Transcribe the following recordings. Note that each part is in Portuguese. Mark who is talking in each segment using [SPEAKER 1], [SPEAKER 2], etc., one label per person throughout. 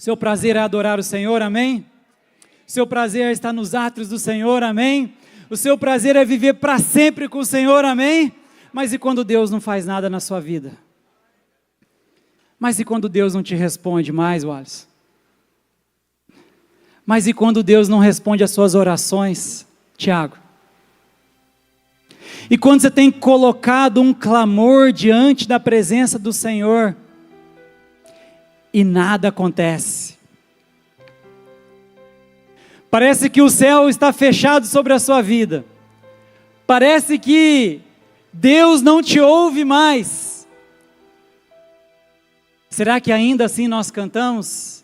[SPEAKER 1] Seu prazer é adorar o Senhor, amém? Seu prazer é estar nos átrios do Senhor, amém? O seu prazer é viver para sempre com o Senhor, amém? Mas e quando Deus não faz nada na sua vida? Mas e quando Deus não te responde mais, Wallace? Mas e quando Deus não responde às suas orações, Tiago? E quando você tem colocado um clamor diante da presença do Senhor e nada acontece? Parece que o céu está fechado sobre a sua vida. Parece que Deus não te ouve mais. Será que ainda assim nós cantamos?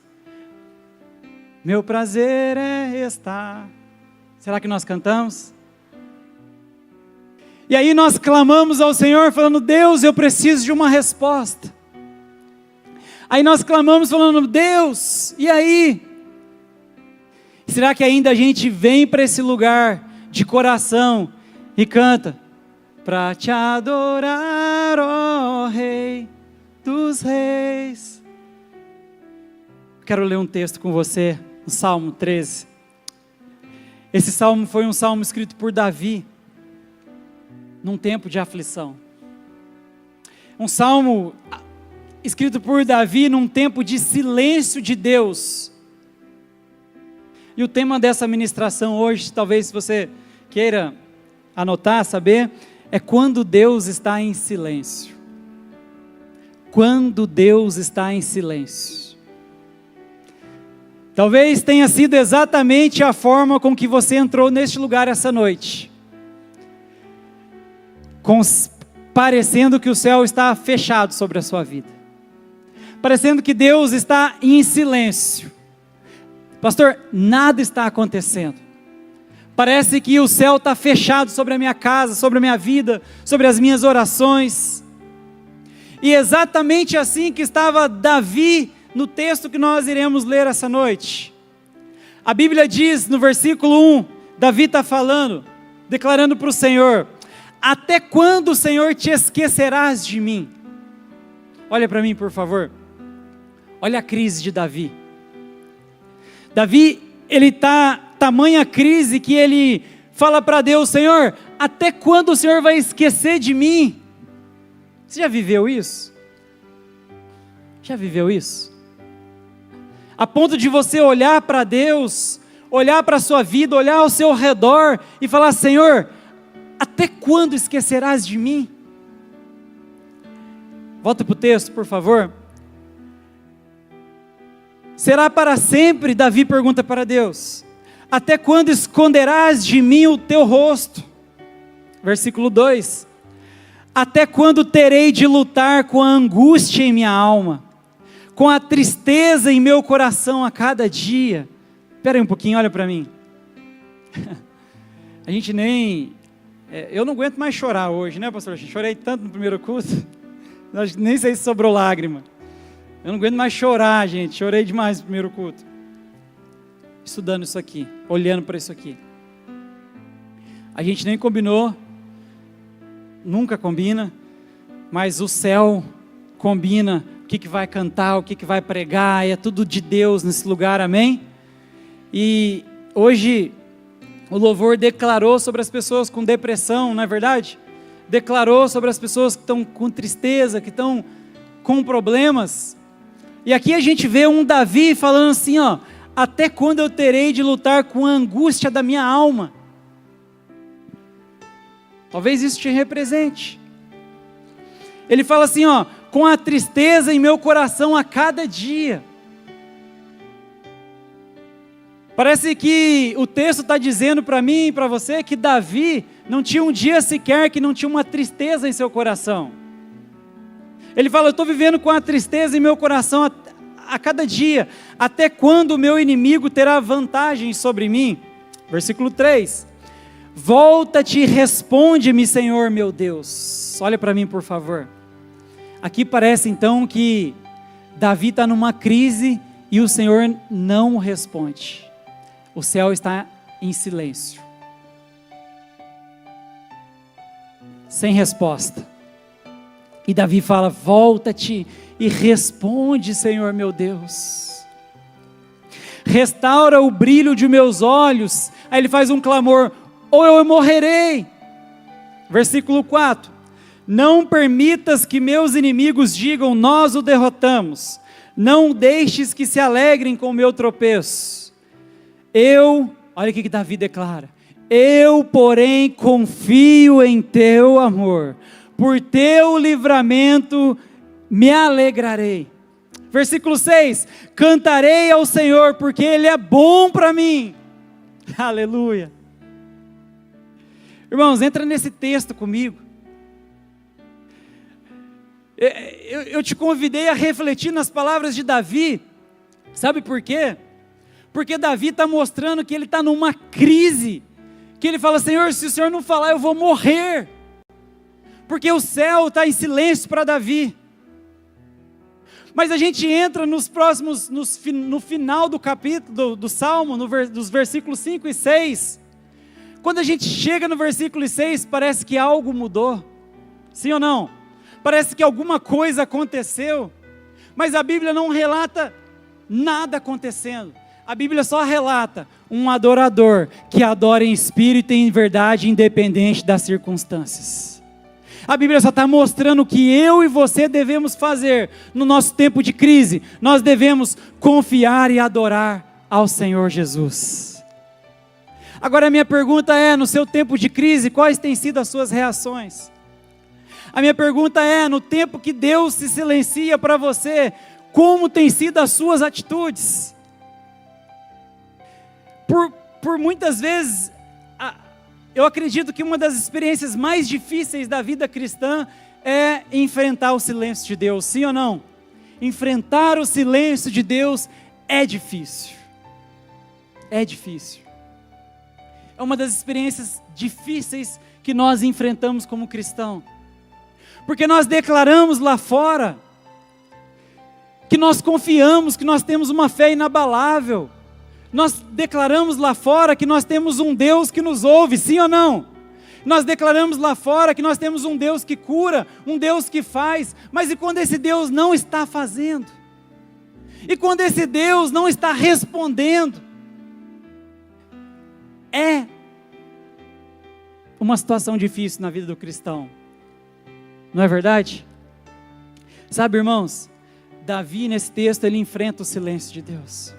[SPEAKER 1] Meu prazer é estar. Será que nós cantamos? E aí nós clamamos ao Senhor falando: Deus, eu preciso de uma resposta. Aí nós clamamos falando: Deus, e aí? Será que ainda a gente vem para esse lugar de coração e canta: para te adorar, ó Rei dos Reis? Quero ler um texto com você, o Salmo 13. Esse salmo foi um salmo escrito por Davi, num tempo de aflição. Um salmo escrito por Davi num tempo de silêncio de Deus. E o tema dessa ministração hoje, talvez se você queira anotar, saber, é quando Deus está em silêncio. Quando Deus está em silêncio. Talvez tenha sido exatamente a forma com que você entrou neste lugar essa noite. Parecendo que o céu está fechado sobre a sua vida. Parecendo que Deus está em silêncio. Pastor, nada está acontecendo. Parece que o céu está fechado sobre a minha casa, sobre a minha vida, sobre as minhas orações. E exatamente assim que estava Davi no texto que nós iremos ler essa noite. A Bíblia diz no versículo 1, Davi está falando, declarando para o Senhor: até quando, Senhor, te esquecerás de mim? Olha para mim, por favor. Olha a crise de Davi. Davi, ele está tamanha crise que ele fala para Deus: Senhor, até quando o Senhor vai esquecer de mim? Você já viveu isso? Já viveu isso? A ponto de você olhar para Deus, olhar para a sua vida, olhar ao seu redor e falar: Senhor, até quando esquecerás de mim? Volta para o texto, por favor. Será para sempre? Davi pergunta para Deus. Até quando esconderás de mim o teu rosto? Versículo 2. Até quando terei de lutar com a angústia em minha alma, com a tristeza em meu coração a cada dia? Espera aí um pouquinho, olha para mim. A gente nem... eu não aguento mais chorar hoje, né, pastor? Chorei tanto no primeiro culto, nem sei se sobrou lágrima. Eu não aguento mais chorar, gente. Chorei demais no primeiro culto. Estudando isso aqui, olhando para isso aqui. A gente nem combinou, nunca combina, mas o céu combina o que vai cantar, o que vai pregar, e é tudo de Deus nesse lugar, amém? E hoje o louvor declarou sobre as pessoas com depressão, não é verdade? Declarou sobre as pessoas que estão com tristeza, que estão com problemas. E aqui a gente vê um Davi falando assim, ó: até quando eu terei de lutar com a angústia da minha alma? Talvez isso te represente. Ele fala assim, ó: com a tristeza em meu coração a cada dia. Parece que o texto está dizendo para mim e para você que Davi não tinha um dia sequer que não tinha uma tristeza em seu coração. Ele fala: eu estou vivendo com a tristeza em meu coração a cada dia. Até quando o meu inimigo terá vantagem sobre mim? Versículo 3. Volta-te e responde-me, Senhor meu Deus. Olha para mim, por favor. Aqui parece então que Davi está numa crise e o Senhor não responde. O céu está em silêncio. Sem resposta. E Davi fala: volta-te e responde, Senhor meu Deus. restaura o brilho de meus olhos. Aí ele faz um clamor, ou eu morrerei. Versículo 4, não permitas que meus inimigos digam, nós o derrotamos, não deixes que se alegrem com o meu tropeço. Olha o que Davi declara, eu porém confio em teu amor, por teu livramento me alegrarei. Versículo 6, cantarei ao Senhor, porque Ele é bom para mim. Aleluia. Irmãos, entra nesse texto comigo. Eu te convidei a refletir nas palavras de Davi. Sabe por quê? Porque Davi está mostrando que ele está numa crise. Que ele fala, Senhor, se o Senhor não falar, eu vou morrer. Porque o céu está em silêncio para Davi. Mas a gente entra no final do capítulo, do Salmo, dos versículos 5 e 6. Quando a gente chega no versículo 6, parece que algo mudou. Sim ou não? Parece que alguma coisa aconteceu. Mas a Bíblia não relata nada acontecendo. A Bíblia só relata um adorador que adora em espírito e em verdade, independente das circunstâncias. A Bíblia só está mostrando o que eu e você devemos fazer no nosso tempo de crise. Nós devemos confiar e adorar ao Senhor Jesus. Agora a minha pergunta é, no seu tempo de crise, quais têm sido as suas reações? A minha pergunta é, no tempo que Deus se silencia para você, como têm sido as suas atitudes? Por muitas vezes, eu acredito que uma das experiências mais difíceis da vida cristã é enfrentar o silêncio de Deus, sim ou não? Enfrentar o silêncio de Deus é difícil. É difícil. É uma das experiências difíceis que nós enfrentamos como cristão. Porque nós declaramos lá fora que nós confiamos, que nós temos uma fé inabalável. Nós declaramos lá fora que nós temos um Deus que nos ouve, sim ou não? Nós declaramos lá fora que nós temos um Deus que cura, um Deus que faz, mas e quando esse Deus não está fazendo? E quando esse Deus não está respondendo? É uma situação difícil na vida do cristão, não é verdade? Sabe, irmãos, Davi nesse texto ele enfrenta o silêncio de Deus.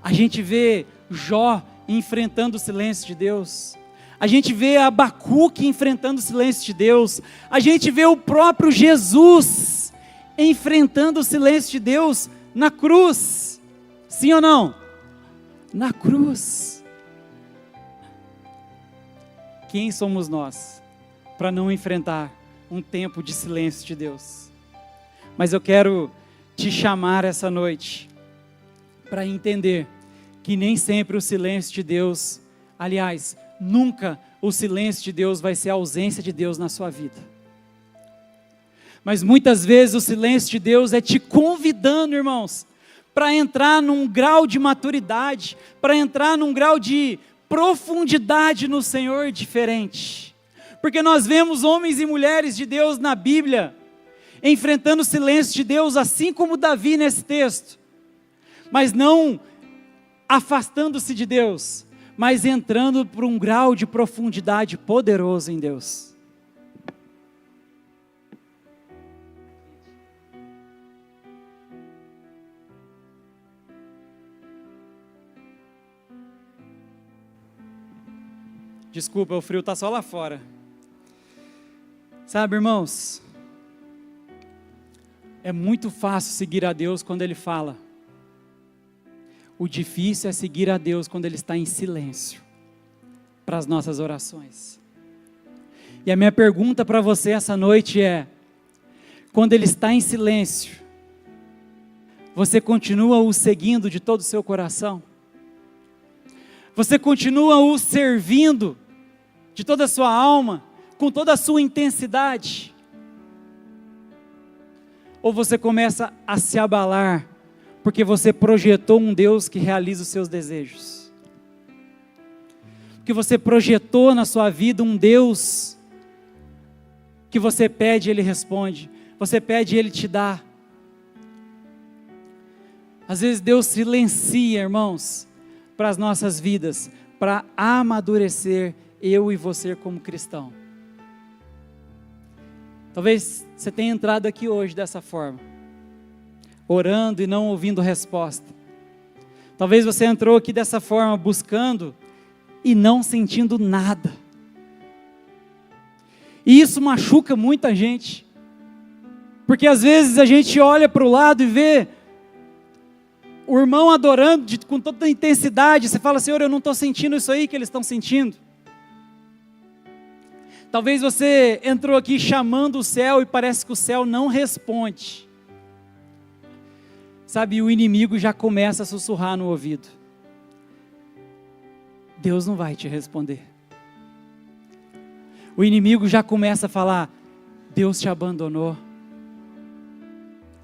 [SPEAKER 1] A gente vê Jó enfrentando o silêncio de Deus. A gente vê Abacuque enfrentando o silêncio de Deus. A gente vê o próprio Jesus enfrentando o silêncio de Deus na cruz. Sim ou não? Na cruz. Quem somos nós para não enfrentar um tempo de silêncio de Deus? Mas eu quero te chamar essa noite para entender que nem sempre o silêncio de Deus, aliás, nunca o silêncio de Deus vai ser a ausência de Deus na sua vida. Mas muitas vezes o silêncio de Deus é te convidando, irmãos, para entrar num grau de maturidade, para entrar num grau de profundidade no Senhor diferente. Porque nós vemos homens e mulheres de Deus na Bíblia, enfrentando o silêncio de Deus, assim como Davi nesse texto, mas não afastando-se de Deus, mas entrando por um grau de profundidade poderoso em Deus. Desculpa, o frio está só lá fora. Sabe, irmãos, é muito fácil seguir a Deus quando Ele fala. O difícil é seguir a Deus quando Ele está em silêncio para as nossas orações. E a minha pergunta para você essa noite é: quando Ele está em silêncio, você continua o seguindo de todo o seu coração? Você continua o servindo de toda a sua alma, com toda a sua intensidade? Ou você começa a se abalar porque você projetou um Deus que realiza os seus desejos? Porque você projetou na sua vida um Deus que você pede e Ele responde, você pede e Ele te dá. Às vezes Deus silencia, irmãos, para as nossas vidas, para amadurecer eu e você como cristão. Talvez você tenha entrado aqui hoje dessa forma, orando e não ouvindo resposta. Talvez você entrou aqui dessa forma, buscando e não sentindo nada. E isso machuca muita gente, porque às vezes a gente olha para o lado e vê o irmão adorando com toda a intensidade, você fala, Senhor, eu não estou sentindo isso aí que eles estão sentindo. Talvez você entrou aqui chamando o céu e parece que o céu não responde. Sabe, o inimigo já começa a sussurrar no ouvido. Deus não vai te responder. O inimigo já começa a falar, Deus te abandonou.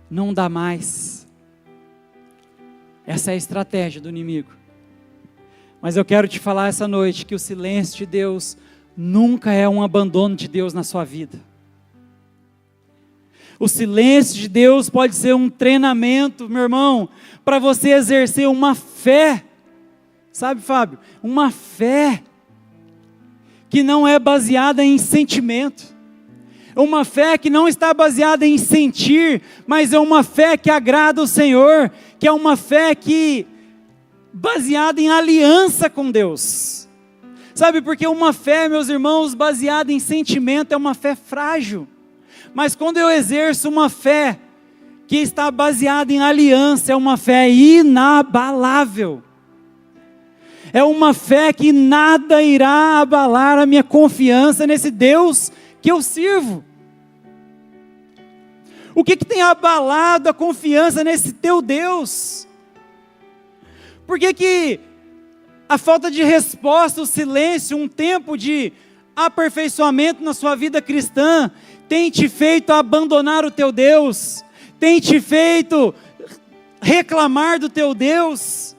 [SPEAKER 1] Não dá mais. Essa é a estratégia do inimigo. Mas eu quero te falar essa noite que o silêncio de Deus nunca é um abandono de Deus na sua vida. O silêncio de Deus pode ser um treinamento, meu irmão, para você exercer uma fé. Sabe, Fábio? Uma fé que não é baseada em sentimento. Uma fé que não está baseada em sentir, mas é uma fé que agrada o Senhor, que é uma fé que baseada em aliança com Deus. Sabe, porque uma fé, meus irmãos, baseada em sentimento é uma fé frágil. Mas quando eu exerço uma fé que está baseada em aliança, é uma fé inabalável. É uma fé que nada irá abalar a minha confiança nesse Deus que eu sirvo. O que tem abalado a confiança nesse teu Deus? Por que a falta de resposta, o silêncio, um tempo de aperfeiçoamento na sua vida cristã, tem te feito abandonar o teu Deus? Tem te feito reclamar do teu Deus?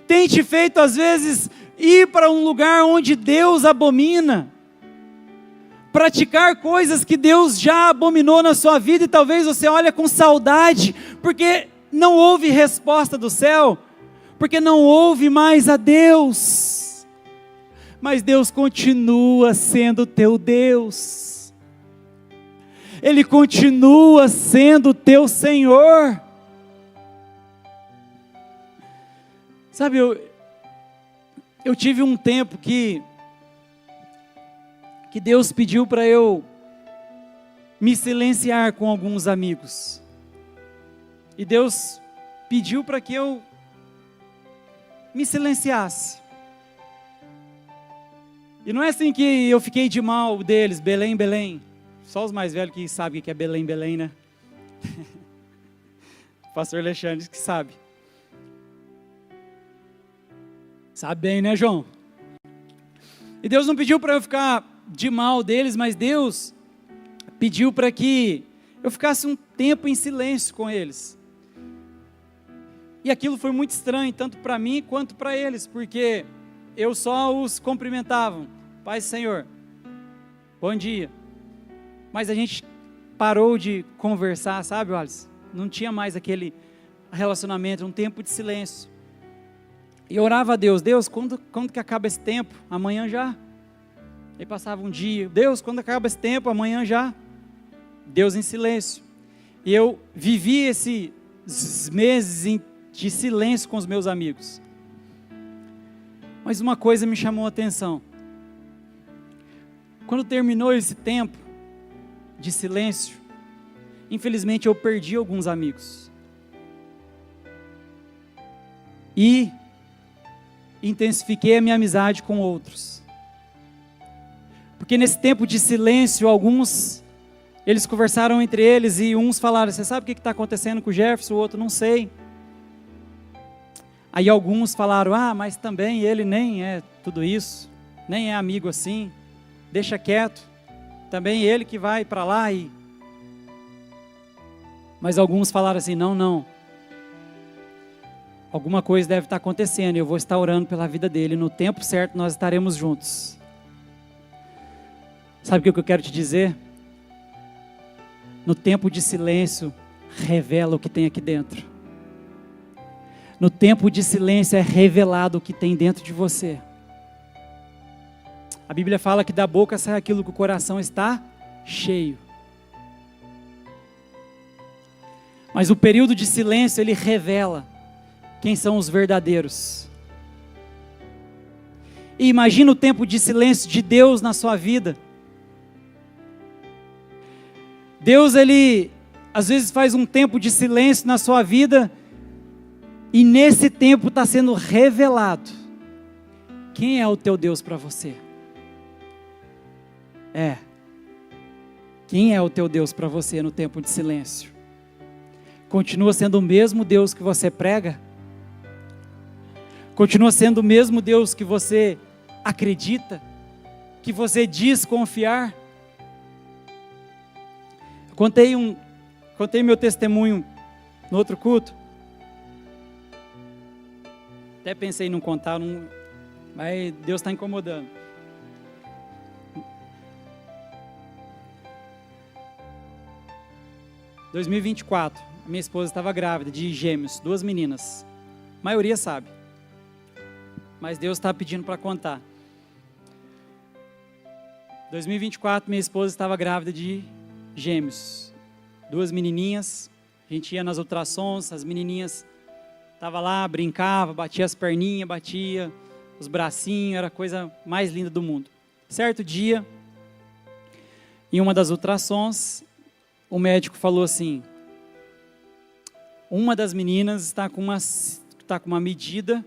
[SPEAKER 1] Tem te feito às vezes ir para um lugar onde Deus abomina? Praticar coisas que Deus já abominou na sua vida e talvez você olhe com saudade, porque não houve resposta do céu, porque não houve mais a Deus. Mas Deus continua sendo teu Deus. Ele continua sendo teu Senhor. Sabe, eu tive um tempo que Deus pediu para eu me silenciar com alguns amigos. E Deus pediu para que eu me silenciasse. E não é assim que eu fiquei de mal deles, Belém, Belém. Só os mais velhos que sabem o que é Belém, Belém, né? O pastor Alexandre que sabe. Sabe bem, né, João? E Deus não pediu para eu ficar de mal deles, mas Deus pediu para que eu ficasse um tempo em silêncio com eles. E aquilo foi muito estranho, tanto para mim quanto para eles, porque eu só os cumprimentava, Paz do Senhor, bom dia. Mas a gente parou de conversar, sabe, Wallace? Não tinha mais aquele relacionamento, um tempo de silêncio. E eu orava a Deus, quando que acaba esse tempo? Amanhã já. Aí passava um dia, Deus, quando acaba esse tempo? Amanhã já. Deus em silêncio. E eu vivi esses meses de silêncio com os meus amigos. Mas uma coisa me chamou a atenção. Quando terminou esse tempo de silêncio, infelizmente eu perdi alguns amigos. E intensifiquei a minha amizade com outros. Porque nesse tempo de silêncio, eles conversaram entre eles e uns falaram, você sabe o que está acontecendo com o Jefferson? O outro, não sei. Aí alguns falaram, mas também ele nem é tudo isso, nem é amigo assim, deixa quieto, também ele que vai para lá e... Mas alguns falaram assim, não, alguma coisa deve estar acontecendo, eu vou estar orando pela vida dele, no tempo certo nós estaremos juntos. Sabe o que eu quero te dizer? No tempo de silêncio, revela o que tem aqui dentro. No tempo de silêncio é revelado o que tem dentro de você. A Bíblia fala que da boca sai aquilo que o coração está cheio. Mas o período de silêncio, ele revela quem são os verdadeiros. E imagina o tempo de silêncio de Deus na sua vida. Deus, ele às vezes faz um tempo de silêncio na sua vida, e nesse tempo está sendo revelado quem é o teu Deus para você. Quem é o teu Deus para você no tempo de silêncio? Continua sendo o mesmo Deus que você prega? Continua sendo o mesmo Deus que você acredita? Que você diz confiar? Eu contei meu testemunho no outro culto. Até pensei em não contar, mas Deus está incomodando. Em 2024, a minha esposa estava grávida de gêmeos, 2 meninas. A maioria sabe. Mas Deus está pedindo para contar. Em 2024, minha esposa estava grávida de gêmeos. 2 menininhas. A gente ia nas ultrassons, as menininhas estavam lá, brincava, batia as perninhas, batia os bracinhos, era a coisa mais linda do mundo. Certo dia, em uma das ultrassons, o médico falou assim: uma das meninas está com uma medida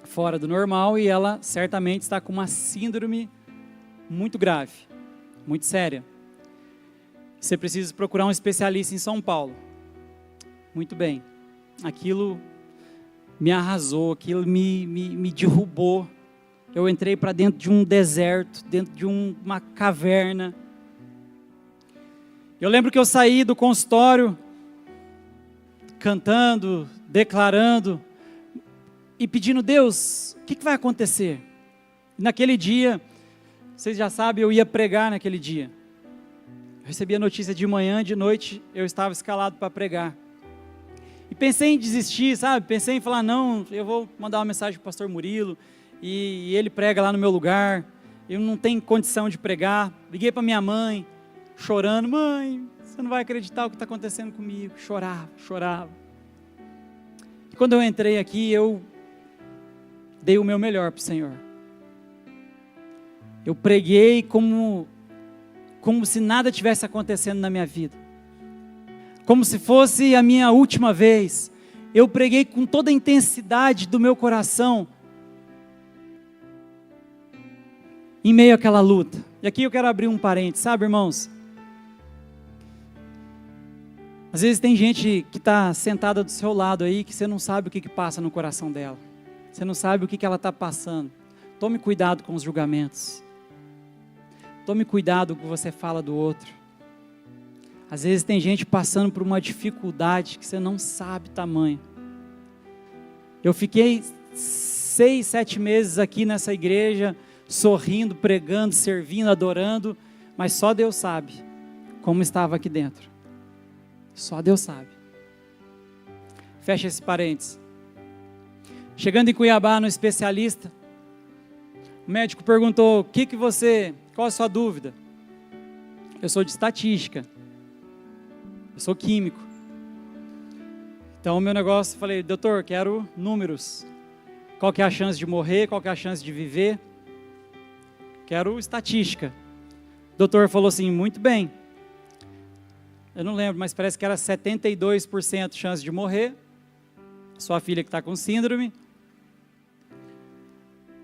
[SPEAKER 1] fora do normal e ela certamente está com uma síndrome muito grave, muito séria. Você precisa procurar um especialista em São Paulo. Muito bem. Aquilo me arrasou, aquilo me derrubou. Eu entrei para dentro de um deserto, dentro de uma caverna. Eu lembro que eu saí do consultório cantando, declarando e pedindo: Deus, o que vai acontecer? Naquele dia, vocês já sabem, eu ia pregar naquele dia. Eu recebi a notícia de manhã, de noite eu estava escalado para pregar. E pensei em desistir, sabe? Pensei em falar: não, eu vou mandar uma mensagem para o pastor Murilo e ele prega lá no meu lugar. Eu não tenho condição de pregar. Liguei para minha mãe, chorando: mãe, você não vai acreditar o que está acontecendo comigo. Chorava. E quando eu entrei aqui, eu dei o meu melhor para o Senhor. Eu preguei como se nada tivesse acontecendo na minha vida. Como se fosse a minha última vez. Eu preguei com toda a intensidade do meu coração, em meio àquela luta. E aqui eu quero abrir um parênteses, sabe, irmãos? Às vezes tem gente que está sentada do seu lado aí, que você não sabe o que passa no coração dela. Você não sabe o que ela está passando. Tome cuidado com os julgamentos. Tome cuidado com o que você fala do outro. Às vezes tem gente passando por uma dificuldade que você não sabe tamanho. Eu fiquei 6, 7 meses aqui nessa igreja, sorrindo, pregando, servindo, adorando, mas só Deus sabe como estava aqui dentro. Só Deus sabe. Fecha esse parênteses. Chegando em Cuiabá, no especialista, o médico perguntou: qual a sua dúvida? Eu sou de estatística. Eu sou químico. Então o meu negócio, falei: doutor, quero números. Qual que é a chance de morrer? Qual que é a chance de viver? Quero estatística. O doutor falou assim: muito bem. Eu não lembro, mas parece que era 72% chance de morrer. Sua filha que está com síndrome.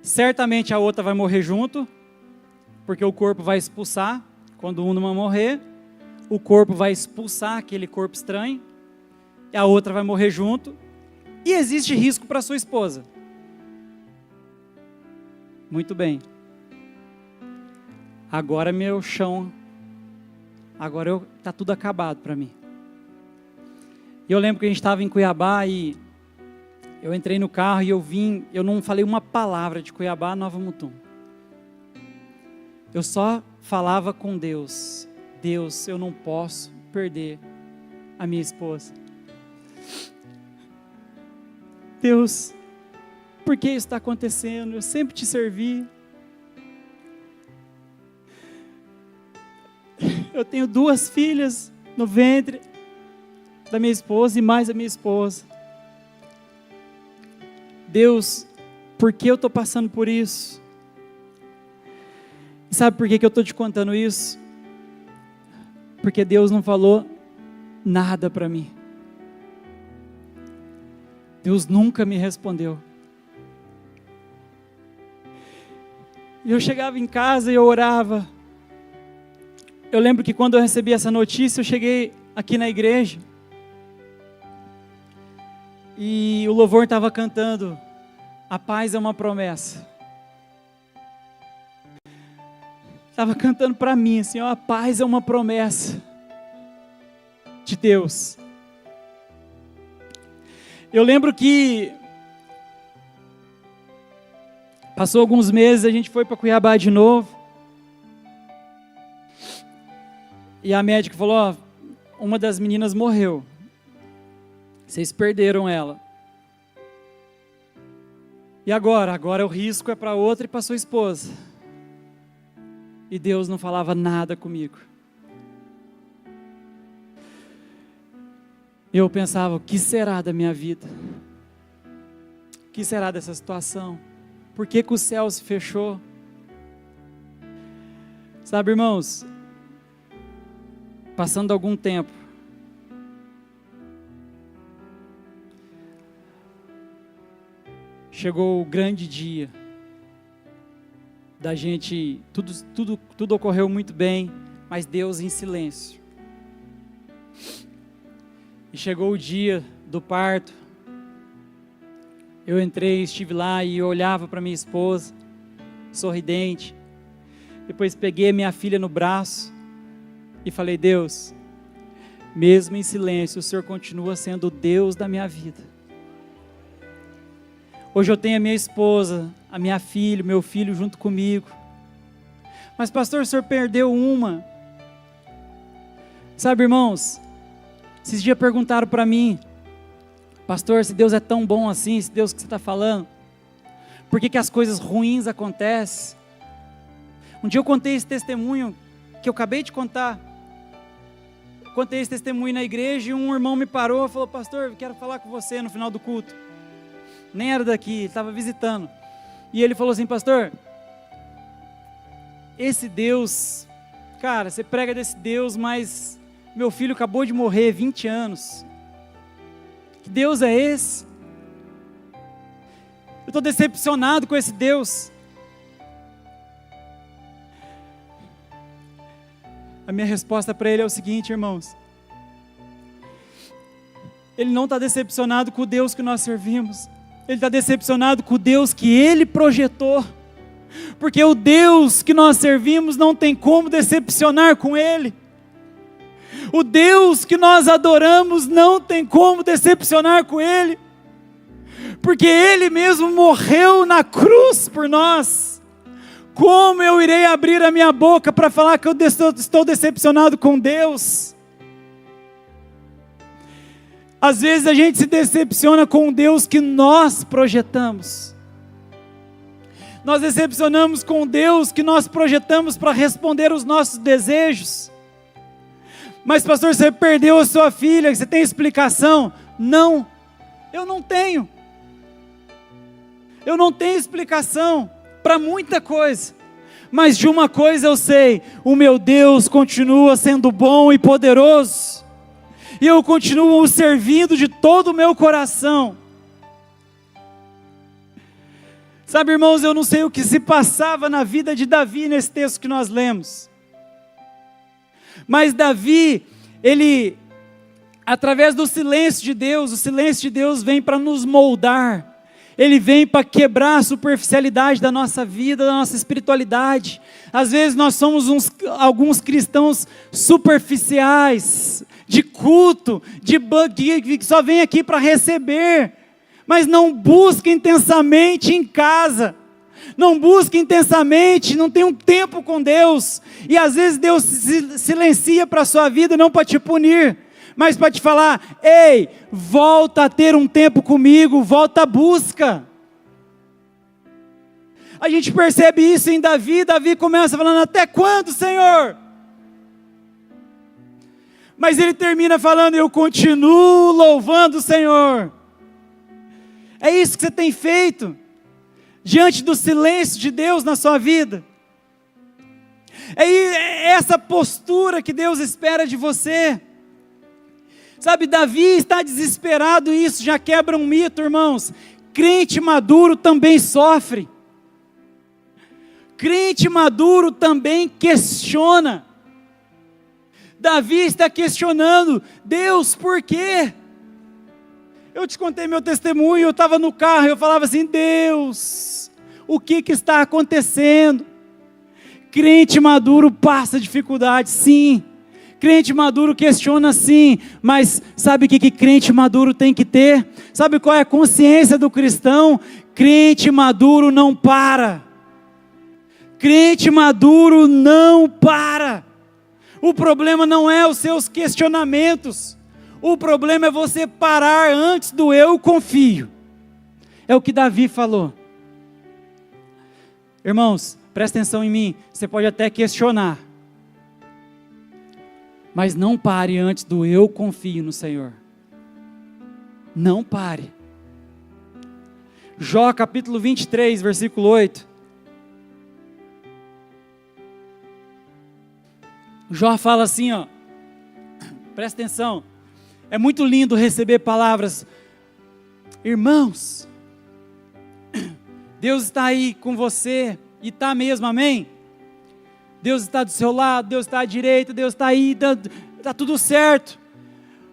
[SPEAKER 1] Certamente a outra vai morrer junto, porque o corpo vai expulsar. Quando uma morrer, o corpo vai expulsar aquele corpo estranho, e a outra vai morrer junto, e existe risco para sua esposa. Muito bem. Agora meu chão, está tudo acabado para mim. E eu lembro que a gente estava em Cuiabá e eu entrei no carro e eu não falei uma palavra de Cuiabá a Nova Mutum. Eu só falava com Deus: Deus, eu não posso perder a minha esposa. Deus, por que isso está acontecendo? Eu sempre te servi. Eu tenho 2 filhas no ventre da minha esposa e mais a minha esposa. Deus, por que eu estou passando por isso? E sabe por que eu estou te contando isso? Porque Deus não falou nada para mim. Deus nunca me respondeu. E eu chegava em casa e eu orava. Eu lembro que quando eu recebi essa notícia, eu cheguei aqui na igreja. E o louvor estava cantando, a paz é uma promessa. Estava cantando para mim assim, ó, a paz é uma promessa de Deus. Eu lembro que passou alguns meses, a gente foi para Cuiabá de novo. E a médica falou, ó, uma das meninas morreu. Vocês perderam ela. E agora? Agora o risco é para outra e para sua esposa. E Deus não falava nada comigo. Eu pensava, o que será da minha vida? O que será dessa situação? Por que o céu se fechou? Sabe, irmãos, passando algum tempo, chegou o grande dia da gente, tudo ocorreu muito bem, mas Deus em silêncio. E chegou o dia do parto, eu entrei, estive lá e eu olhava para minha esposa, sorridente, depois peguei a minha filha no braço e falei, Deus, mesmo em silêncio, o Senhor continua sendo o Deus da minha vida. Hoje eu tenho a minha esposa, a minha filha, o meu filho junto comigo. Mas pastor, o senhor perdeu uma. Sabe, irmãos, esses dias perguntaram para mim, pastor, se Deus é tão bom assim, esse Deus que você está falando, por que as coisas ruins acontecem? Um dia eu contei esse testemunho, que eu acabei de contar. Contei esse testemunho na igreja e um irmão me parou e falou, pastor, eu quero falar com você no final do culto. Nem era daqui, estava visitando. E ele falou assim, pastor, esse Deus, cara, você prega desse Deus, mas meu filho acabou de morrer, 20 anos. Que Deus é esse? Eu estou decepcionado com esse Deus. A minha resposta para ele é o seguinte, irmãos. Ele não está decepcionado com o Deus que nós servimos. Ele está decepcionado com o Deus que ele projetou. Porque o Deus que nós servimos não tem como decepcionar com ele. O Deus que nós adoramos não tem como decepcionar com ele. Porque ele mesmo morreu na cruz por nós. Como eu irei abrir a minha boca para falar que eu estou decepcionado com Deus? Às vezes a gente se decepciona com o Deus que nós projetamos. Nós decepcionamos com o Deus que nós projetamos para responder os nossos desejos. Mas pastor, você perdeu a sua filha, você tem explicação? Não, eu não tenho. Eu não tenho explicação para muita coisa. Mas de uma coisa eu sei, o meu Deus continua sendo bom e poderoso. E eu continuo o servindo de todo o meu coração. Sabe, irmãos, eu não sei o que se passava na vida de Davi nesse texto que nós lemos. Mas Davi, ele, através do silêncio de Deus, o silêncio de Deus vem para nos moldar. Ele vem para quebrar a superficialidade da nossa vida, da nossa espiritualidade. Às vezes nós somos alguns cristãos superficiais, de culto, que só vem aqui para receber, mas não busca intensamente em casa, não busca intensamente, não tem um tempo com Deus, e às vezes Deus silencia para a sua vida, não para te punir, mas para te falar: ei, volta a ter um tempo comigo, volta à busca. A gente percebe isso em Davi. Davi começa falando: até quando, Senhor? Mas ele termina falando: eu continuo louvando o Senhor. É isso que você tem feito diante do silêncio de Deus na sua vida? É essa postura que Deus espera de você. Sabe, Davi está desesperado, e isso já quebra um mito, irmãos. Crente maduro também sofre. Crente maduro também questiona. Davi está questionando: Deus, por quê? Eu te contei meu testemunho, eu estava no carro, eu falava assim: Deus, o que está acontecendo? Crente maduro passa dificuldade, sim. Crente maduro questiona, sim. Mas sabe o que crente maduro tem que ter? Sabe qual é a consciência do cristão? Crente maduro não para. Crente maduro não para. O problema não é os seus questionamentos. O problema é você parar antes do eu confio. É o que Davi falou. Irmãos, presta atenção em mim. Você pode até questionar, mas não pare antes do eu confio no Senhor. Não pare. Jó capítulo 23, versículo 8. Jó fala assim, ó. Presta atenção. É muito lindo receber palavras: irmãos, Deus está aí com você, e está mesmo, amém? Deus está do seu lado, Deus está à direita, Deus está aí, está tudo certo.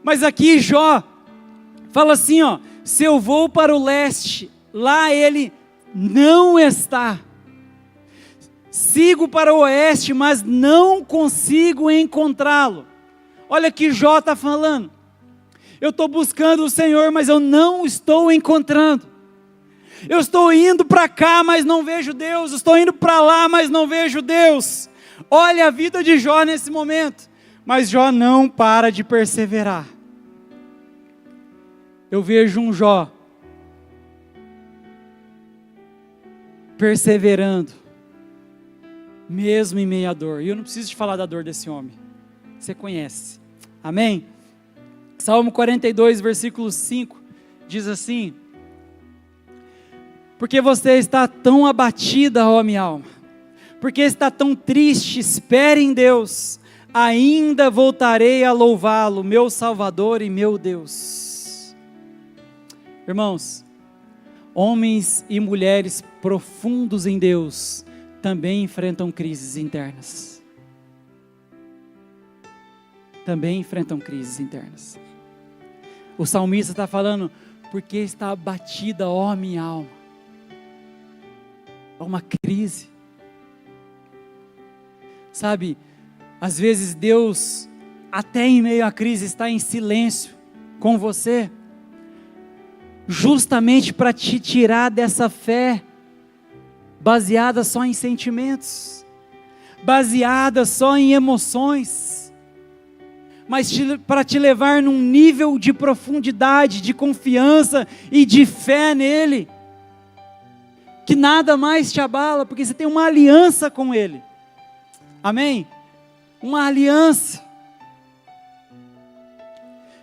[SPEAKER 1] Mas aqui Jó fala assim, ó: se eu vou para o leste, lá Ele não está. Sigo para o oeste, mas não consigo encontrá-lo. Olha que Jó está falando: eu estou buscando o Senhor, mas eu não estou encontrando. Eu estou indo para cá, mas não vejo Deus. Estou indo para lá, mas não vejo Deus. Olha a vida de Jó nesse momento. Mas Jó não para de perseverar. Eu vejo um Jó perseverando, mesmo em meio à dor. E eu não preciso te falar da dor desse homem. Você conhece. Amém? Salmo 42, versículo 5, diz assim: porque você está tão abatida, ó minha alma, porque está tão triste, espere em Deus, ainda voltarei a louvá-lo, meu Salvador e meu Deus. Irmãos, homens e mulheres profundos em Deus também enfrentam crises internas. Também enfrentam crises internas. O salmista está falando: porque está abatida, ó minha alma. É uma crise. Sabe, às vezes Deus, até em meio à crise, está em silêncio com você, justamente para te tirar dessa fé baseada só em sentimentos, baseada só em emoções, mas para te levar num nível de profundidade, de confiança e de fé nele, que nada mais te abala, porque você tem uma aliança com ele. Amém? Uma aliança.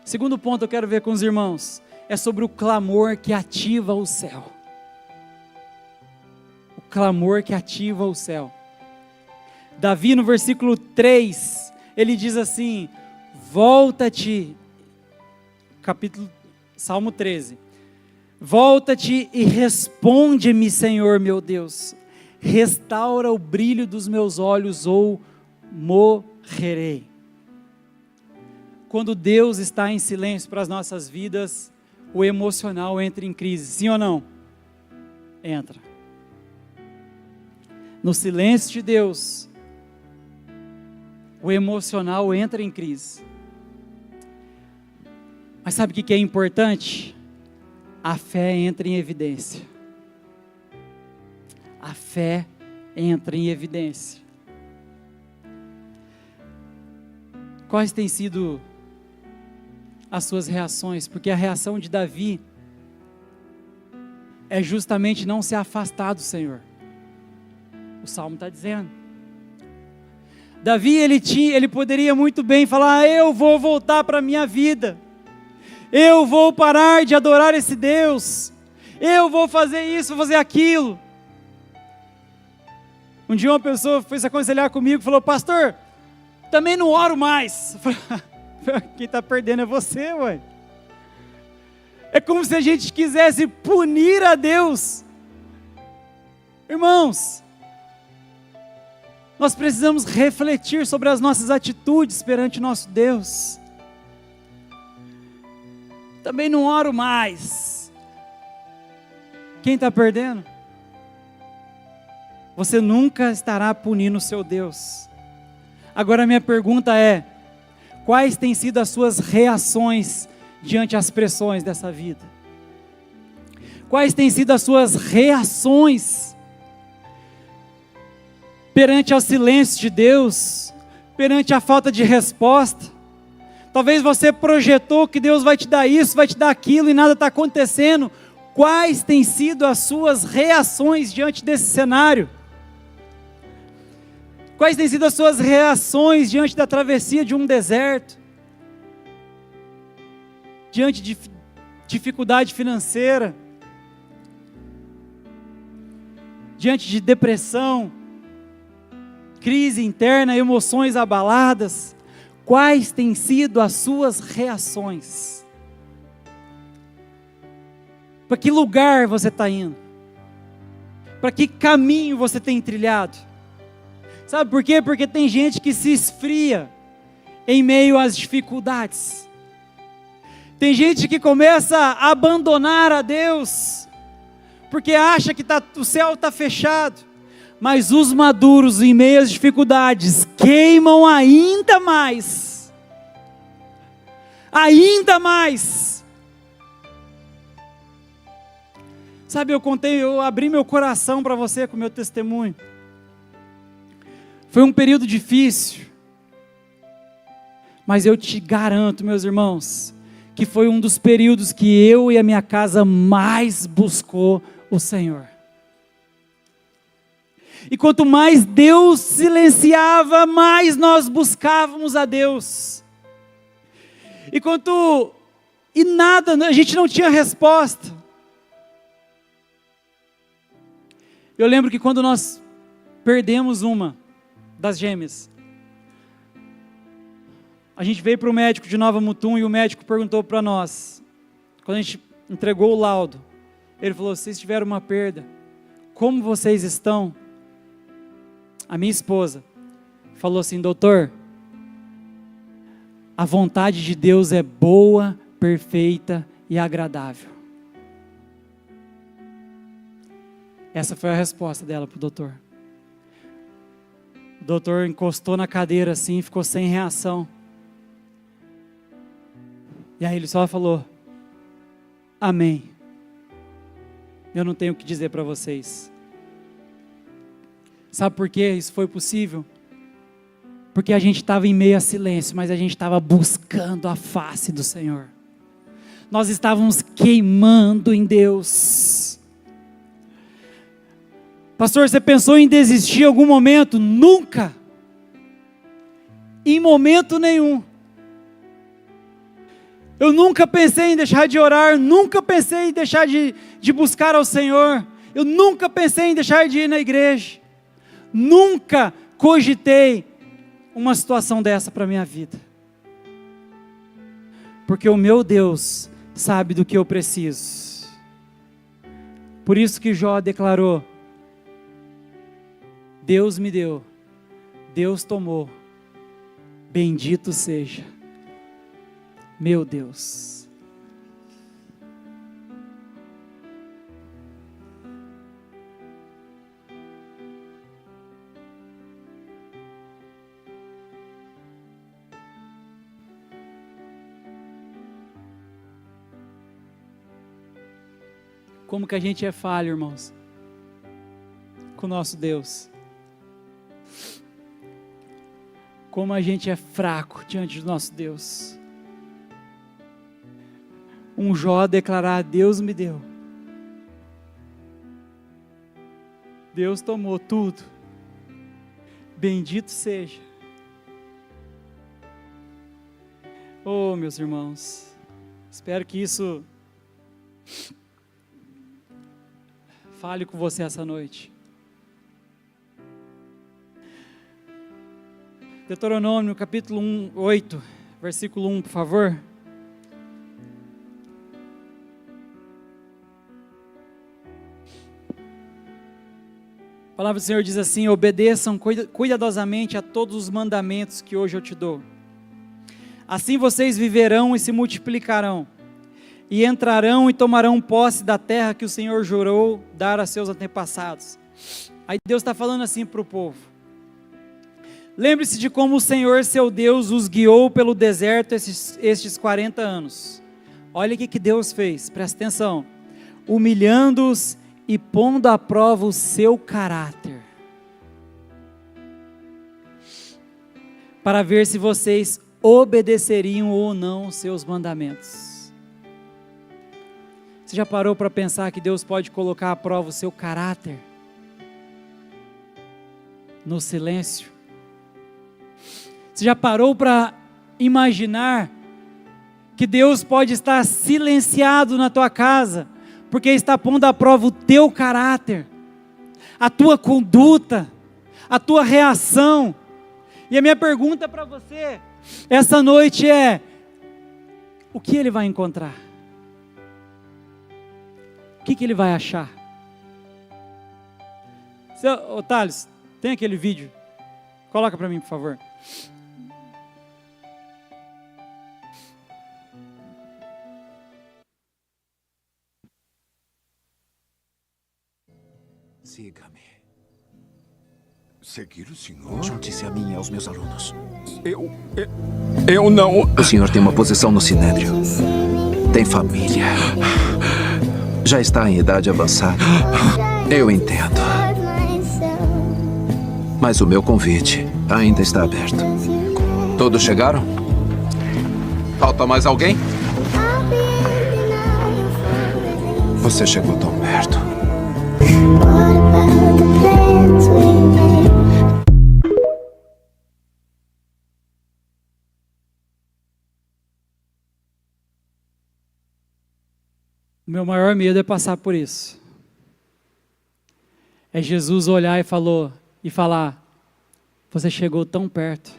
[SPEAKER 1] Segundo ponto eu quero ver com os irmãos, é sobre o clamor que ativa o céu. O clamor que ativa o céu. Davi, no versículo 3, ele diz assim: volta-te, Salmo 13, volta-te e responde-me, Senhor meu Deus, restaura o brilho dos meus olhos ou morrerei. Quando Deus está em silêncio para as nossas vidas, o emocional entra em crise, sim ou não? Entra. No silêncio de Deus, o emocional entra em crise. Mas sabe o que é importante? A fé entra em evidência. A fé entra em evidência. Quais têm sido as suas reações, porque a reação de Davi é justamente não se afastar do Senhor. O Salmo está dizendo. Davi, ele poderia muito bem falar: eu vou voltar para a minha vida, eu vou parar de adorar esse Deus, eu vou fazer isso, vou fazer aquilo. Um dia uma pessoa foi se aconselhar comigo e falou: pastor, também não oro mais. Quem está perdendo é você, ué. É como se a gente quisesse punir a Deus. Irmãos, nós precisamos refletir sobre as nossas atitudes perante nosso Deus. Também não oro mais. Quem está perdendo? Você nunca estará punindo o seu Deus. Agora a minha pergunta é: quais têm sido as suas reações diante as pressões dessa vida? Quais têm sido as suas reações perante ao silêncio de Deus, perante a falta de resposta? Talvez você projetou que Deus vai te dar isso, vai te dar aquilo e nada está acontecendo. Quais têm sido as suas reações diante desse cenário? Quais têm sido as suas reações diante da travessia de um deserto? Diante de dificuldade financeira? Diante de depressão? Crise interna, emoções abaladas? Quais têm sido as suas reações? Para que lugar você está indo? Para que caminho você tem trilhado? Sabe por quê? Porque tem gente que se esfria em meio às dificuldades. Tem gente que começa a abandonar a Deus, porque acha que o céu está fechado. Mas os maduros, em meio às dificuldades, queimam ainda mais. Ainda mais. Sabe, eu abri meu coração para você com o meu testemunho. Foi um período difícil, mas eu te garanto, meus irmãos, que foi um dos períodos que eu e a minha casa mais buscou o Senhor. E quanto mais Deus silenciava, mais nós buscávamos a Deus. E nada, a gente não tinha resposta. Eu lembro que quando nós perdemos uma das gêmeas, a gente veio para o médico de Nova Mutum e o médico perguntou para nós, quando a gente entregou o laudo, ele falou: vocês tiveram uma perda, como vocês estão? A minha esposa falou assim: doutor, a vontade de Deus é boa, perfeita e agradável. Essa foi a resposta dela para o doutor. O doutor encostou na cadeira assim, ficou sem reação. E aí ele só falou: amém. Eu não tenho o que dizer para vocês. Sabe por que isso foi possível? Porque a gente estava em meio a silêncio, mas a gente estava buscando a face do Senhor. Nós estávamos queimando em Deus. Pastor, você pensou em desistir em algum momento? Nunca. Em momento nenhum. Eu nunca pensei em deixar de orar, nunca pensei em deixar de buscar ao Senhor. Eu nunca pensei em deixar de ir na igreja. Nunca cogitei uma situação dessa para a minha vida. Porque o meu Deus sabe do que eu preciso. Por isso que Jó declarou: Deus me deu, Deus tomou, bendito seja meu Deus. Como que a gente é falho, irmãos, com o nosso Deus. Como a gente é fraco diante do nosso Deus. um Jó declarar: Deus me deu, Deus tomou tudo, bendito seja. Oh, meus irmãos, espero que isso fale com você essa noite. Deuteronômio capítulo 8, versículo 1, por favor. A palavra do Senhor diz assim: obedeçam cuidadosamente a todos os mandamentos que hoje eu te dou. Assim vocês viverão e se multiplicarão, e entrarão e tomarão posse da terra que o Senhor jurou dar a seus antepassados. Aí Deus está falando assim para o povo: lembre-se de como o Senhor seu Deus os guiou pelo deserto estes 40 anos. Olha o que Deus fez, presta atenção: humilhando-os e pondo à prova o seu caráter, para ver se vocês obedeceriam ou não os seus mandamentos. Você já parou para pensar que Deus pode colocar à prova o seu caráter no silêncio? Você já parou para imaginar que Deus pode estar silenciado na tua casa, porque está pondo à prova o teu caráter, a tua conduta, a tua reação? E a minha pergunta para você essa noite é: o que ele vai encontrar? O que ele vai achar? Ô Thales, tem aquele vídeo? Coloca para mim, por favor.
[SPEAKER 2] Siga-me.
[SPEAKER 3] Seguir o senhor?
[SPEAKER 2] Junte-se a mim e aos meus alunos.
[SPEAKER 3] Eu não...
[SPEAKER 2] O senhor tem uma posição no Sinédrio. Tem família. Já está em idade avançada. Eu entendo. Mas o meu convite ainda está aberto. Todos chegaram? Falta mais alguém? Você chegou tão perto.
[SPEAKER 1] O meu maior medo é passar por isso. É Jesus olhar e falar: você chegou tão perto.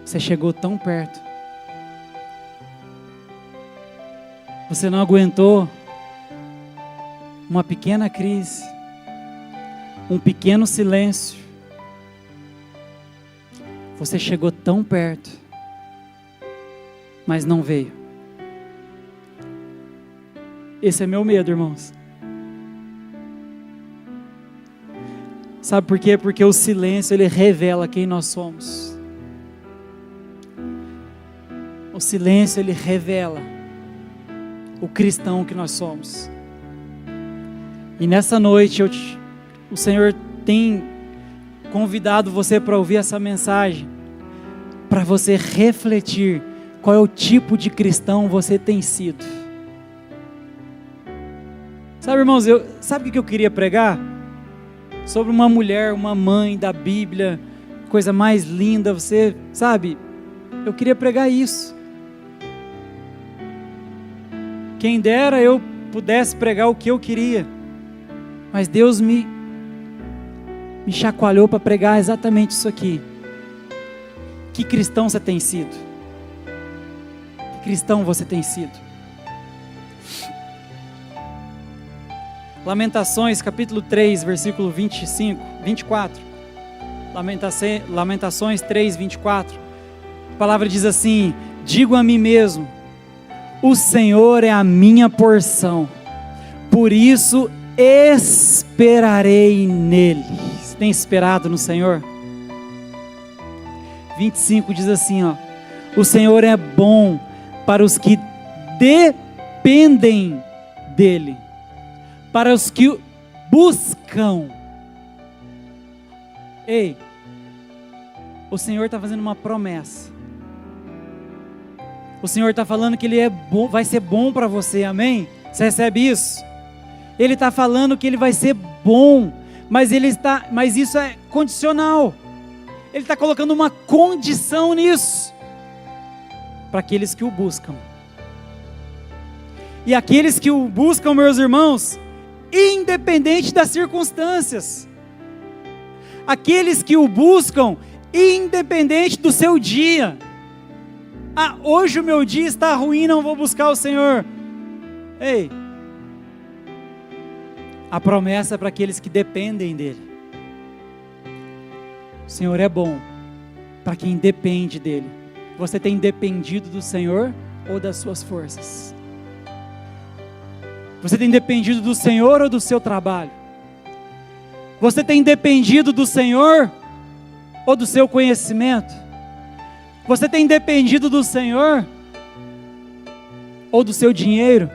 [SPEAKER 1] Você chegou tão perto. Você não aguentou uma pequena crise, um pequeno silêncio. Você chegou tão perto, mas não veio. Esse é meu medo, irmãos. Sabe por quê? Porque o silêncio, ele revela quem nós somos. O silêncio, ele revela o cristão que nós somos. E nessa noite, o Senhor tem convidado você para ouvir essa mensagem, para você refletir qual é o tipo de cristão você tem sido. Sabe, irmãos, sabe o que eu queria pregar? Sobre uma mulher, uma mãe da Bíblia, coisa mais linda, você sabe, eu queria pregar isso. Quem dera eu pudesse pregar o que eu queria, mas Deus me chacoalhou para pregar exatamente isso aqui. Que cristão você tem sido? Que cristão você tem sido? Lamentações capítulo 3, versículo 24. Lamentações 3, 24. A palavra diz assim: digo a mim mesmo, o Senhor é a minha porção, por isso esperarei nele. Você tem esperado no Senhor? 25 diz assim, o Senhor é bom para os que dependem dele, para os que o buscam. Ei, o Senhor está fazendo uma promessa. O Senhor está falando que Ele é bom, vai ser bom para você, amém? Você recebe isso? Ele está falando que Ele vai ser bom, mas isso é condicional. Ele está colocando uma condição nisso, para aqueles que o buscam. E aqueles que o buscam, meus irmãos, independente das circunstâncias. Aqueles que o buscam, independente do seu dia. Ah, hoje o meu dia está ruim, não vou buscar o Senhor. Ei, a promessa é para aqueles que dependem dEle. O Senhor é bom para quem depende dEle. Você tem dependido do Senhor ou das suas forças? Você tem dependido do Senhor ou do seu trabalho? Você tem dependido do Senhor ou do seu conhecimento? Você tem dependido do Senhor ou do seu dinheiro?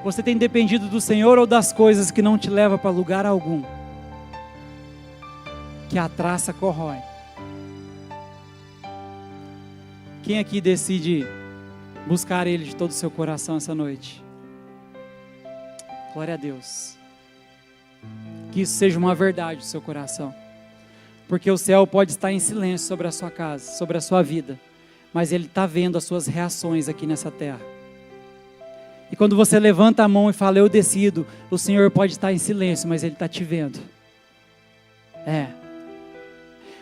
[SPEAKER 1] Você tem dependido do Senhor ou das coisas que não te levam para lugar algum? Que a traça corrói. Quem aqui decide buscar Ele de todo o seu coração essa noite? Glória a Deus. Que isso seja uma verdade do seu coração. Porque o céu pode estar em silêncio sobre a sua casa, sobre a sua vida, mas Ele está vendo as suas reações aqui nessa terra. E quando você levanta a mão e fala, eu decido, o Senhor pode estar em silêncio, mas Ele está te vendo.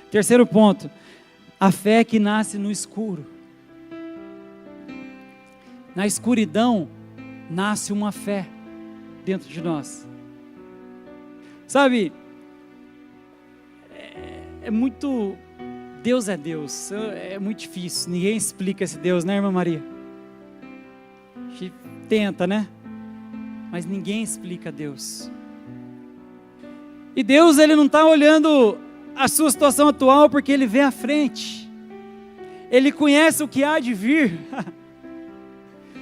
[SPEAKER 1] Terceiro ponto, a fé que nasce no escuro. Na escuridão, nasce uma fé dentro de nós. Sabe, Deus é Deus, é muito difícil, ninguém explica esse Deus, né, irmã Maria? A gente tenta, né? Mas ninguém explica Deus. E Deus, Ele não está olhando a sua situação atual porque Ele vê à frente. Ele conhece o que há de vir.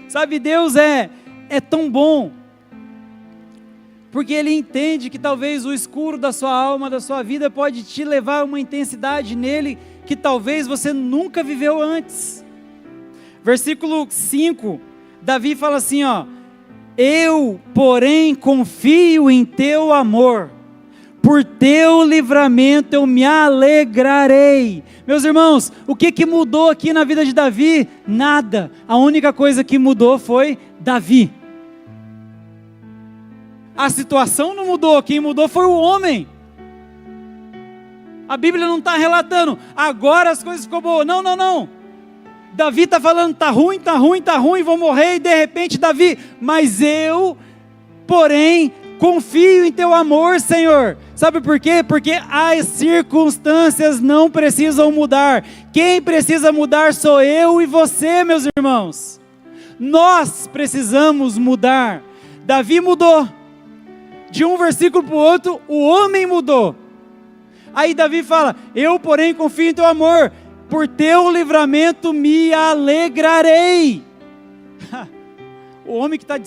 [SPEAKER 1] Sabe, Deus é tão bom, porque Ele entende que talvez o escuro da sua alma, da sua vida, pode te levar a uma intensidade nele, que talvez você nunca viveu antes. Versículo 5, Davi fala assim, eu, porém, confio em teu amor, por teu livramento eu me alegrarei. Meus irmãos, o que mudou aqui na vida de Davi? Nada. A única coisa que mudou foi Davi. A situação não mudou, quem mudou foi o homem. A Bíblia não está relatando, agora as coisas ficou boas. Não. Davi está falando, está ruim, vou morrer, e de repente Davi, mas eu, porém, confio em teu amor, Senhor. Sabe por quê? Porque as circunstâncias não precisam mudar. Quem precisa mudar sou eu e você, meus irmãos. Nós precisamos mudar. Davi mudou. De um versículo para o outro, o homem mudou. Aí Davi fala, eu porém confio em teu amor, por teu livramento me alegrarei. O homem que está...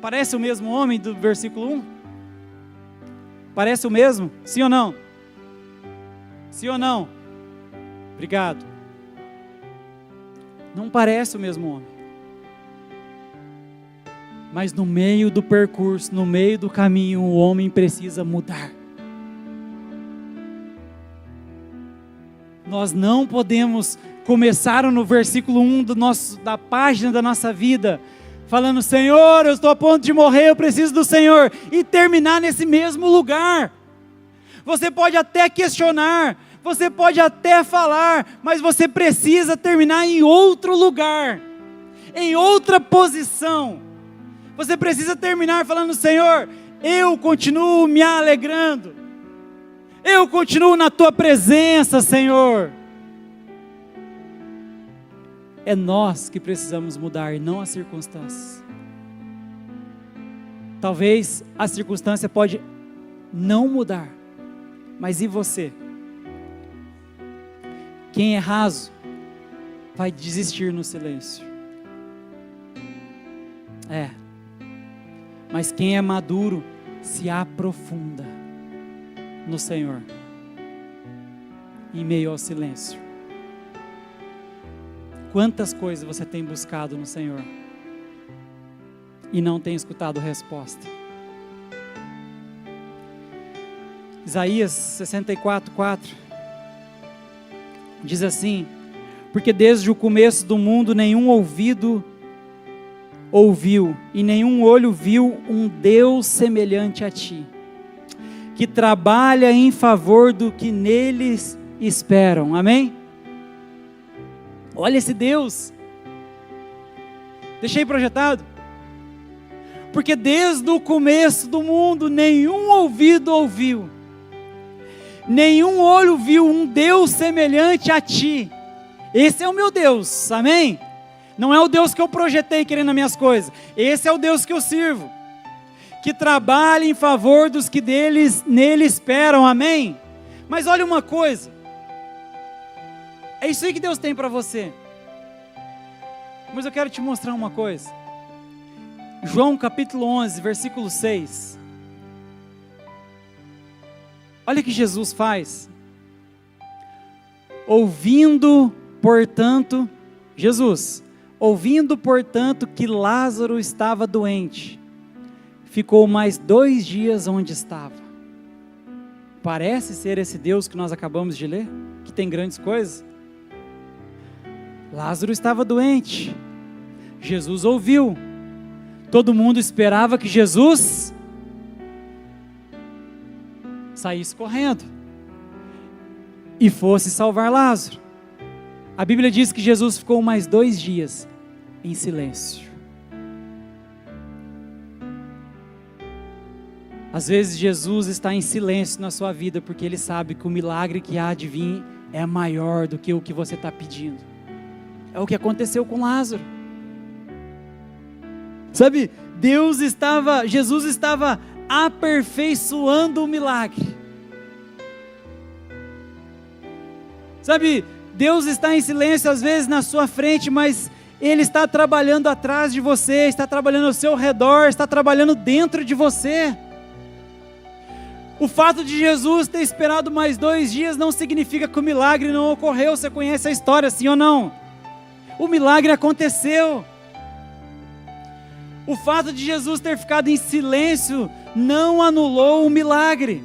[SPEAKER 1] Parece o mesmo homem do versículo 1? Parece o mesmo? Sim ou não? Sim ou não? Obrigado. Não parece o mesmo homem. Mas no meio do percurso, no meio do caminho, o homem precisa mudar. Nós não podemos começar no versículo 1 da página da nossa vida, falando, Senhor, eu estou a ponto de morrer, eu preciso do Senhor, e terminar nesse mesmo lugar. Você pode até questionar, você pode até falar, mas você precisa terminar em outro lugar, em outra posição. Você precisa terminar falando, Senhor, eu continuo me alegrando, eu continuo na tua presença, Senhor. É nós que precisamos mudar, e não as circunstâncias. Talvez a circunstância pode não mudar, mas e você? Quem é raso vai desistir no silêncio. Mas quem é maduro se aprofunda no Senhor. em meio ao silêncio? Quantas coisas você tem buscado no Senhor e não tem escutado resposta? Isaías 64:4 diz assim: porque desde o começo do mundo nenhum ouvido ouviu e nenhum olho viu um Deus semelhante a ti, que trabalha em favor do que neles esperam. Amém? Olha esse Deus. Deixei projetado. Porque desde o começo do mundo nenhum ouvido ouviu, nenhum olho viu um Deus semelhante a ti. Esse é o meu Deus, amém? Não é o Deus que eu projetei querendo as minhas coisas. Esse é o Deus que eu sirvo, que trabalha em favor dos que nele esperam, amém? Mas olha uma coisa, é isso aí que Deus tem para você. Mas eu quero te mostrar uma coisa. João capítulo 11, versículo 6. Olha o que Jesus faz. Ouvindo, portanto, que Lázaro estava doente, ficou mais 2 dias onde estava. Parece ser esse Deus que nós acabamos de ler, que tem grandes coisas. Lázaro estava doente, Jesus ouviu, todo mundo esperava que Jesus saísse correndo e fosse salvar Lázaro. A Bíblia diz que Jesus ficou mais 2 dias em silêncio. Às vezes Jesus está em silêncio na sua vida, porque Ele sabe que o milagre que há de vir é maior do que o que você está pedindo. É o que aconteceu com Lázaro. Sabe, Jesus estava aperfeiçoando o milagre. Sabe, Deus está em silêncio às vezes na sua frente, mas Ele está trabalhando atrás de você, está trabalhando ao seu redor, está trabalhando dentro de você. O fato de Jesus ter esperado mais 2 dias não significa que o milagre não ocorreu. Você conhece a história, sim ou não? O milagre aconteceu. O fato de Jesus ter ficado em silêncio não anulou o milagre.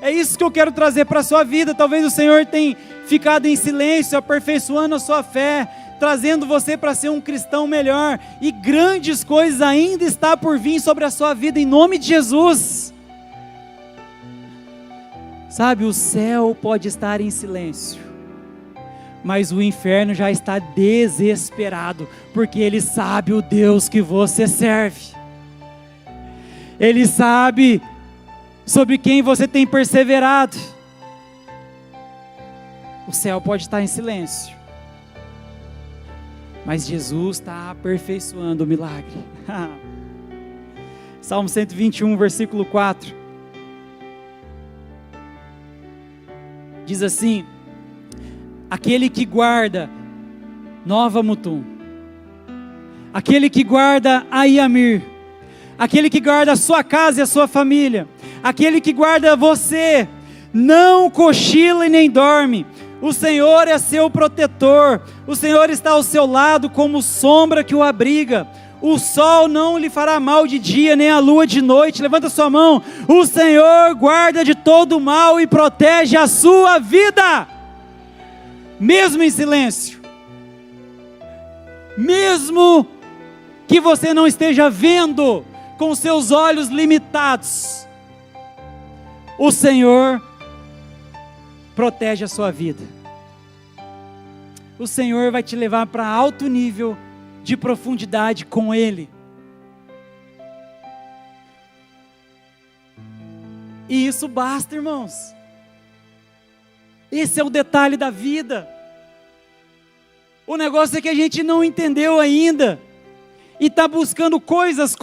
[SPEAKER 1] É isso que eu quero trazer para a sua vida. Talvez o Senhor tenha ficado em silêncio, aperfeiçoando a sua fé, trazendo você para ser um cristão melhor, e grandes coisas ainda está por vir sobre a sua vida, em nome de Jesus. Sabe, o céu pode estar em silêncio, mas o inferno já está desesperado, porque ele sabe o Deus que você serve. Ele sabe sobre quem você tem perseverado. O céu pode estar em silêncio, mas Jesus está aperfeiçoando o milagre. Salmo 121, versículo 4. Diz assim: aquele que guarda Nova Mutum, aquele que guarda Aiamir, aquele que guarda a sua casa e a sua família, aquele que guarda você, não cochila e nem dorme. O Senhor é seu protetor, o Senhor está ao seu lado como sombra que o abriga. O sol não lhe fará mal de dia, nem a lua de noite. Levanta sua mão. O Senhor guarda de todo mal e protege a sua vida, mesmo em silêncio, mesmo que você não esteja vendo com seus olhos limitados. O Senhor protege a sua vida. O Senhor vai te levar para alto nível de profundidade com Ele. E isso basta, irmãos. Esse é o detalhe da vida. O negócio é que a gente não entendeu ainda, e está buscando coisas,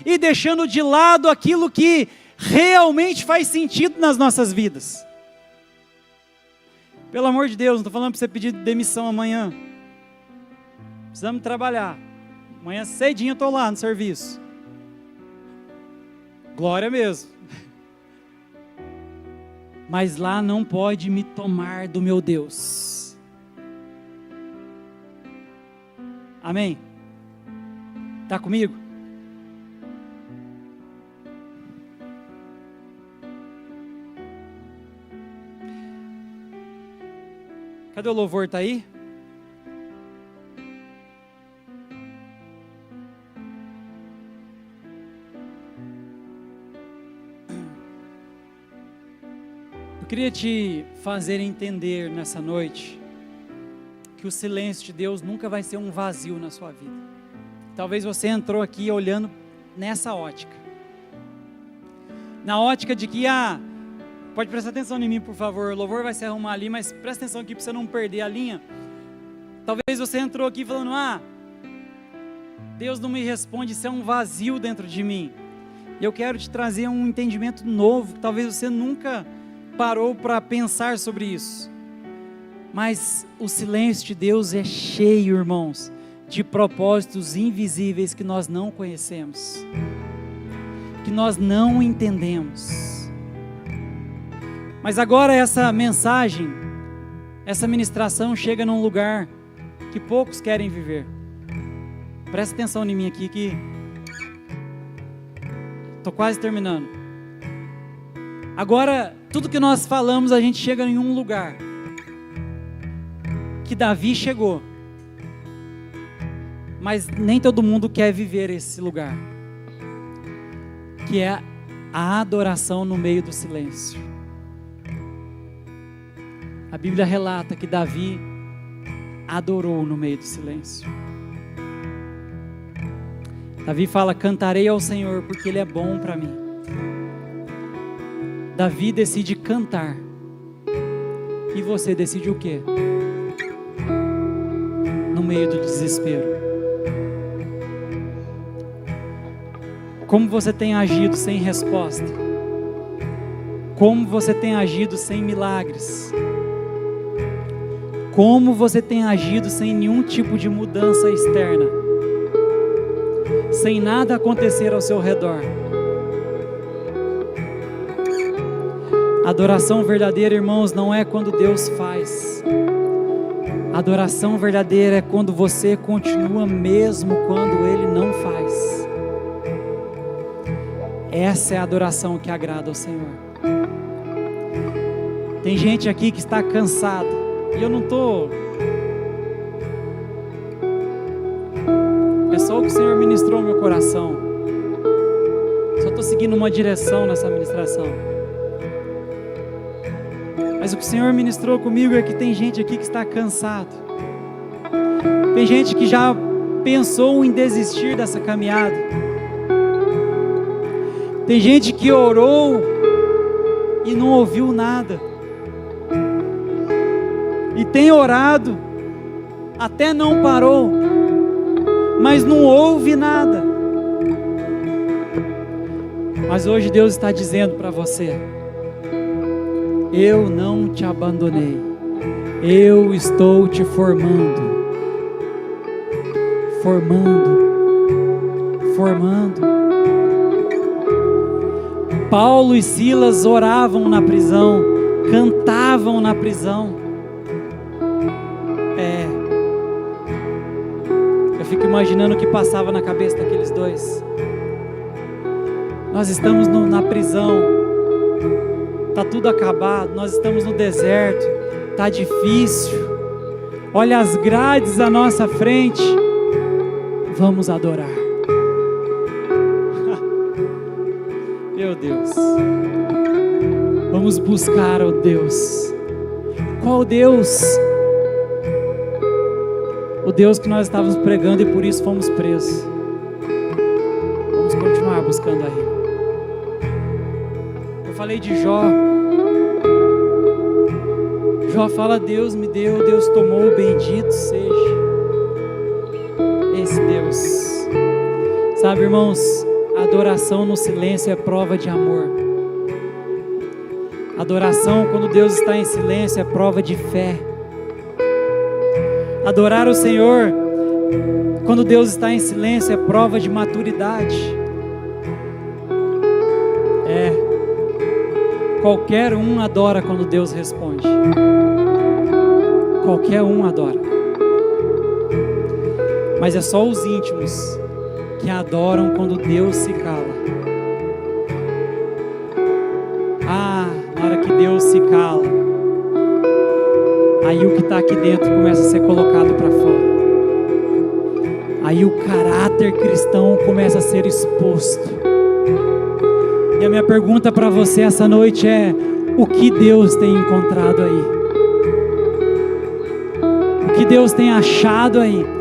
[SPEAKER 1] e deixando de lado aquilo que realmente faz sentido nas nossas vidas. Pelo amor de Deus, não estou falando para você pedir demissão amanhã. Precisamos trabalhar. Amanhã cedinho eu estou lá no serviço. Glória mesmo. mas lá não pode me tomar do meu Deus. Amém? Está comigo? Cadê o louvor? Está aí? Eu queria te fazer entender nessa noite que o silêncio de Deus nunca vai ser um vazio na sua vida. Talvez você entrou aqui olhando nessa ótica. Na ótica de que, pode prestar atenção em mim, por favor, o louvor vai se arrumar ali, mas presta atenção aqui para você não perder a linha. Talvez você entrou aqui falando, Deus não me responde, isso é um vazio dentro de mim. E eu quero te trazer um entendimento novo, que talvez você nunca parou para pensar sobre isso. Mas o silêncio de Deus é cheio, irmãos, de propósitos invisíveis que nós não conhecemos, que nós não entendemos. Mas agora essa mensagem, essa ministração chega num lugar que poucos querem viver. Presta atenção em mim aqui que estou quase terminando. Agora, tudo que nós falamos, a gente chega em um lugar que Davi chegou, mas nem todo mundo quer viver esse lugar, que é a adoração no meio do silêncio. A Bíblia relata que Davi adorou no meio do silêncio. Davi fala, cantarei ao Senhor porque Ele é bom para mim. Davi decide cantar. E você decide o quê? No meio do desespero. Como você tem agido sem resposta? Como você tem agido sem milagres? Como você tem agido sem nenhum tipo de mudança externa? Sem nada acontecer ao seu redor? Adoração verdadeira, irmãos, não é quando Deus faz. Adoração verdadeira é quando você continua mesmo quando Ele não faz. Essa é a adoração que agrada ao Senhor. Tem gente aqui que está cansado, e eu não estou... É só o que o Senhor ministrou no meu coração. Só estou seguindo uma direção nessa ministração. Mas o que o Senhor ministrou comigo é que tem gente aqui que está cansado. Tem gente que já pensou em desistir dessa caminhada. Tem gente que orou e não ouviu nada. E tem orado, até não parou, mas não ouve nada. Mas hoje Deus está dizendo para você: eu não te abandonei, eu estou te formando. Paulo e Silas oravam na prisão, cantavam na prisão. Eu fico imaginando o que passava na cabeça daqueles dois. Nós estamos na prisão, está tudo acabado, nós estamos no deserto, está difícil, olha as grades à nossa frente, vamos adorar. Meu Deus, vamos buscar o Deus. Qual Deus? O Deus que nós estávamos pregando e por isso fomos presos. Vamos continuar buscando a Ele. Eu falei de Jó. Jó fala: Deus me deu, Deus tomou, bendito seja esse Deus. Sabe, irmãos, a adoração no silêncio é prova de amor. Adoração, quando Deus está em silêncio, é prova de fé. Adorar o Senhor, quando Deus está em silêncio, é prova de maturidade. Qualquer um adora quando Deus responde. Qualquer um adora. Mas é só os íntimos que adoram quando Deus se cala. Na hora que Deus se cala, aí o que está aqui dentro começa a ser colocado para fora. Aí o caráter cristão começa a ser exposto. E a minha pergunta para você essa noite é: o que Deus tem encontrado aí? O que Deus tem achado aí?